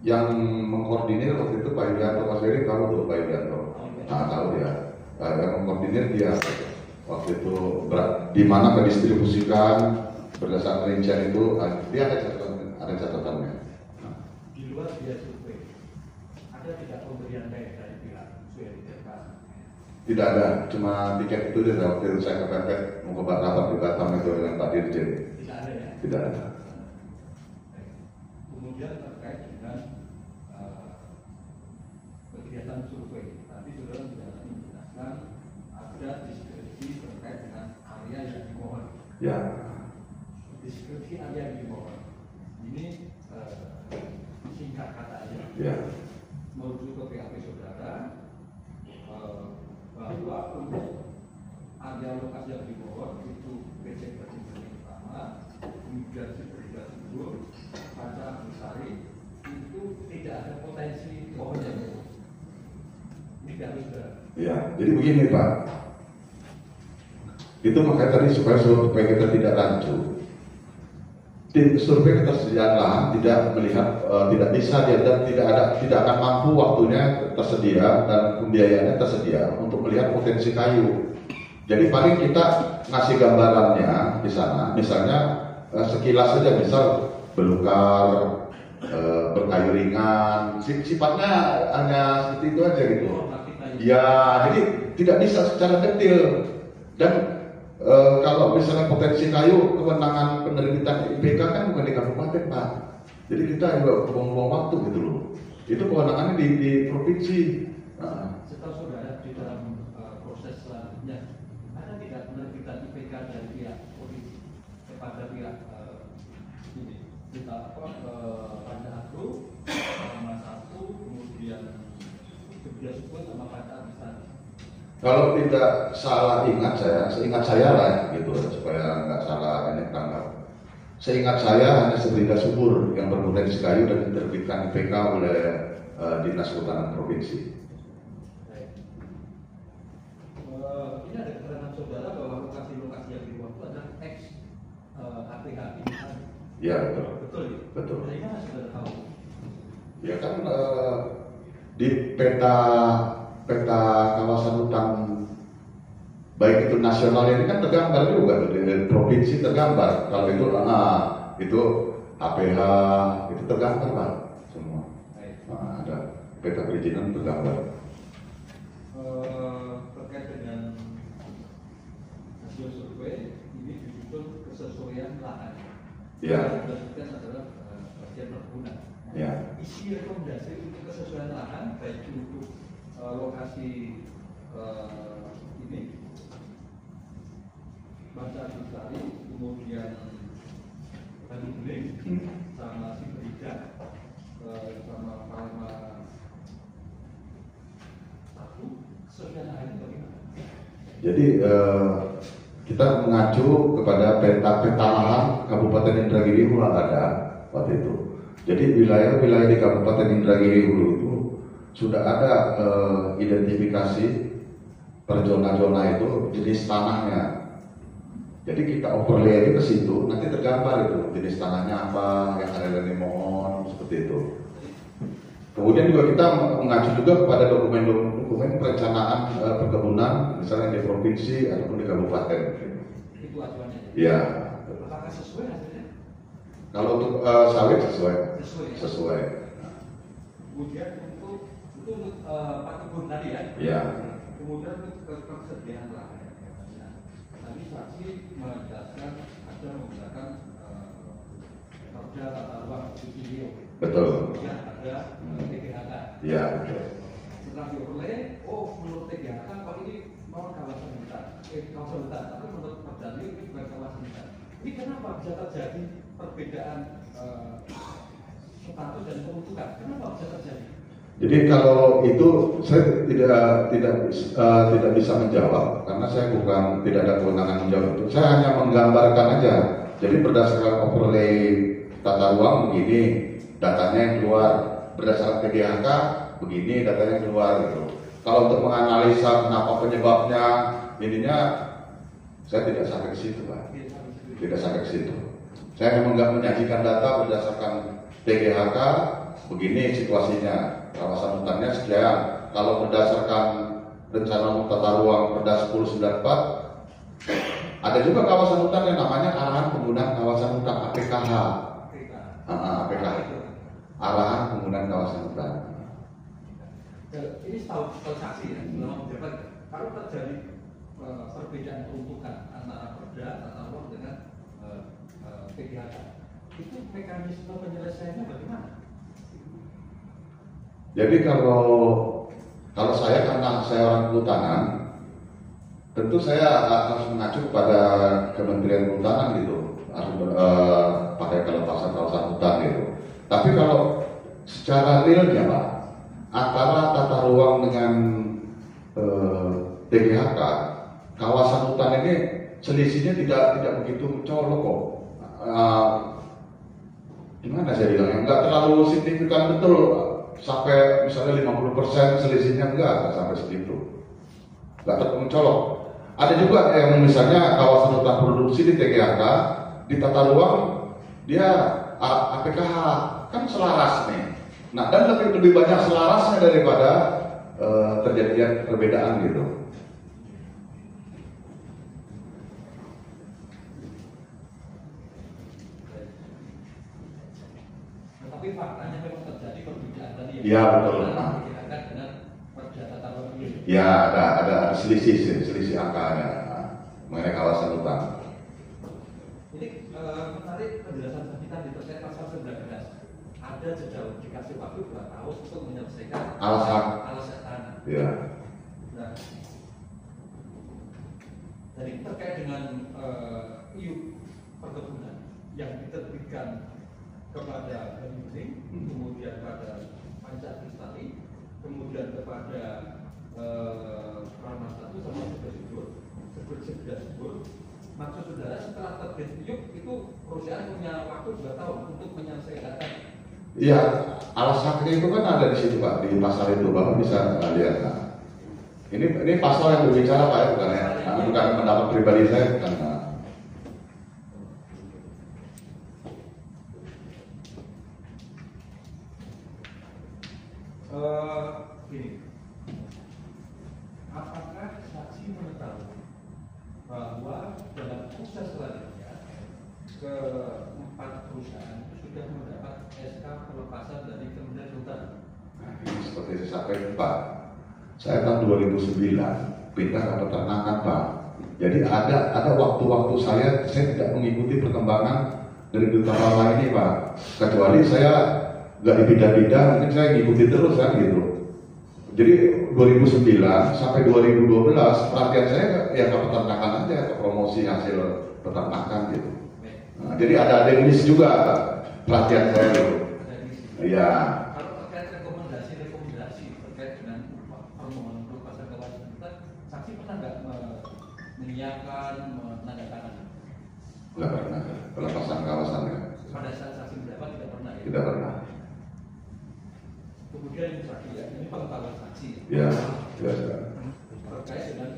Yang mengkoordinir waktu itu Pak Yulianto, Mas Ferry tahu tuh Pak Yulianto. Nah, tahu dia. Yang mengkoordinir dia waktu itu di mana mendistribusikan berdasarkan rincian itu, dia ada catatannya. Di luar dia survei, ada tidak pemberian dari pihak Ferry Terkait? Tidak ada, cuma tiket itu dia waktu itu saya kepepet mau ke rapat di Batam itu dengan Pak Dirjen. Tidak ada ya? Tidak ada. Kemudian terkait dengan kegiatan survei, tadi saudara sudah menjelaskan ada deskripsi terkait dengan area yang dimohon. Ya. Deskripsi area yang dimohon ini singkat katanya. Ya. Merujuk ke PHP saudara bahwa untuk area lokasi yang dimohon itu PC pertimbangan utama, kemudian Superliga Subur, Panca Besari itu tidak ada potensi pohonnya. Ini harus sudah. Ya, jadi begini Pak. Itu makanya tadi supaya kita tidak rancu. Tim survei ketersediaan lahan tidak melihat, tidak bisa dia dan tidak akan mampu waktunya tersedia dan pembiayaannya tersedia untuk melihat potensi kayu. Jadi paling kita ngasih gambarannya di sana, misalnya sekilas saja, misal belukar, berkayu ringan, sifatnya hanya seperti itu aja gitu. Ya, jadi tidak bisa secara detail. Dan kalau misalnya potensi kayu, kewenangan penerbitan IPK kan bukan di kabupaten Pak. Jadi kita juga buang-buang waktu gitu loh. Itu kewenangannya di provinsi. Setelah saudara di dalam proses selanjutnya, ada tidak penerbitan IPK dari pihak provinsi kepada pihak ini? Kita Panca Agro, Mas Satu, kemudian Superliga Subur sama Panca Besari. Kalau tidak salah ingat seingat saya lah gitu, supaya nggak salah ini tanggal. Seingat saya hanya Superliga Subur yang berpotensi kayu dan diterbitkan IPK oleh Dinas Kehutanan Provinsi. Ini ada keterangan saudara bahwa lokasi-lokasi yang dibuat itu adalah ex APH ini. Ya betul. Betul ya? Betul. Dari mana saudara tahu? Ya kan di peta kawasan hutan baik itu nasional ini kan tergambar juga tuh, di provinsi tergambar. Kalau itu APH itu tergambar Pak semua. Ada peta perizinan tergambar. Terkait dengan hasil survei ini disusun kesesuaian lahan. Ya. Yang adalah bagian perkebunan. Ya. Isi rekomendasi untuk kesesuaian lahan baik untuk lokasi ini Panca Besari, kemudian Tanjung Beling, sama Superliga, sama Palma Satu, kesesuaian lahan itu bagaimana? Jadi kita mengacu kepada peta lahan Kabupaten Indragiri Hulu ada waktu itu. Jadi wilayah-wilayah di Kabupaten Indragiri Hulu itu sudah ada identifikasi per zona-zona itu jenis tanahnya. Jadi kita overlay ke situ, nanti tergambar itu jenis tanahnya apa, yang ada dari mohon seperti itu. Kemudian juga kita mengacu juga kepada dokumen perencanaan perkebunan, misalnya di provinsi ataupun di kabupaten. Itu acuannya. Ya. Apakah sesuai hasilnya? Kalau untuk sawit sesuai. Kemudian untuk Pak Kebun tadi ya. Ya. Kemudian ketersediaan lahan. Tadi saksi menjelaskan ada menggunakan kerja tata ruang video. Betul. Kemudian ada TGHK. Ya. Betul. Setelah dioperoleh, menurut TGHK kalau ini mau kawasan hutan, kawasan hutan, tapi menurut Perdana ini bukan kawasan hutan. Ini kenapa bisa terjadi perbedaan status dan peruntukan? Kenapa bisa terjadi? Jadi kalau itu saya tidak bisa menjawab karena saya tidak ada kewenangan menjawab itu. Saya hanya menggambarkan aja. Jadi berdasarkan overlay tata ruang begini datanya yang keluar, berdasarkan TGHK begini datanya yang keluar gitu. Kalau untuk menganalisa kenapa penyebabnya ininya saya tidak sampai ke situ Pak. Tidak sampai ke situ. Saya hanya menyajikan data berdasarkan TGHK begini situasinya, kawasan hutannya sekian. Kalau berdasarkan rencana tata ruang Perda 1094, ada juga kawasan hutan yang namanya arahan penggunaan kawasan hutan APKH. APKH. Arahan penggunaan kawasan hutan. Ini setahu saksi ya, selama menjabat, kalau terjadi perbedaan peruntukan antara Perda tata ruang dengan PGHK, itu mekanisme penyelesaiannya bagaimana? Jadi kalau saya, karena saya orang kehutanan, tentu saya harus mengacu pada Kementerian Kehutanan gitu, harus pakai pelepasan kawasan hutan gitu. Tapi kalau secara realnya Pak, antara tata ruang dengan TGHK, kawasan hutan ini selisihnya tidak begitu mencolok kok. Gimana saya bilang? Enggak terlalu signifikan betul sampai misalnya 50% selisihnya enggak sampai segitu. Enggak terlalu mencolok. Ada juga yang misalnya kawasan hutan produksi di TGHK, di tata ruang dia APKH, kan selaras nih. Nah, dan lebih banyak selarasnya daripada terjadinya perbedaan gitu. Tapi faktanya memang terjadi perbedaan tadi. Ya betul. Dengan Perda tata ruang ini. Ya ada selisih angkanya mengenai kawasan hutan. Ini menarik penjelasan kita di terkait pasal 19. Ada jeda dikasih waktu 2 tahun untuk menyelesaikan alasan tanah. Ya. Nah, jadi terkait dengan IUP perkebunan yang diterbitkan kepada Pemimpin, kemudian pada Panca Kristali, kemudian kepada Ramah 1 sama Sebur. Maksud saudara setelah terbit IUP itu perusahaan punya waktu 2 tahun untuk menyelesaikan. Iya, alas haknya itu kan ada di situ Pak, di pasal itu Bapak bisa lihat. Nah, ini pasal yang berbicara Pak ya, bukan pendapat pribadi saya, bukan. Gini, apakah saksi mengetahui bahwa dalam proses selanjutnya ke-4 perusahaan itu sudah mendapat SK pelepasan dari Kementerian Hutan? Nah, ini seperti saya sampaikan Pak, saya tahun 2009 pindah ke peternakan Pak. Jadi ada waktu-waktu saya tidak mengikuti perkembangan dari duta ini Pak. Kecuali saya nggak di bidang-bidang, mungkin saya ngikuti terus kan gitu. Jadi 2009 sampai 2012 perhatian saya ya ke peternakan aja, ke promosi hasil peternakan gitu. Nah, jadi ada teknis juga perhatian saya gitu. Iya. Kalau terkait rekomendasi terkait dengan permohonan pelepasan kawasan hutan, saksi pernah nggak menyiapkan menandatangani? Nggak pernah pelepasan kawasannya. Pada saat saksi mendapat tidak pernah ya? Tidak pernah. Kemudian saksi ya, ini pengetahuan saksi. Ya, biasa. Terkait dengan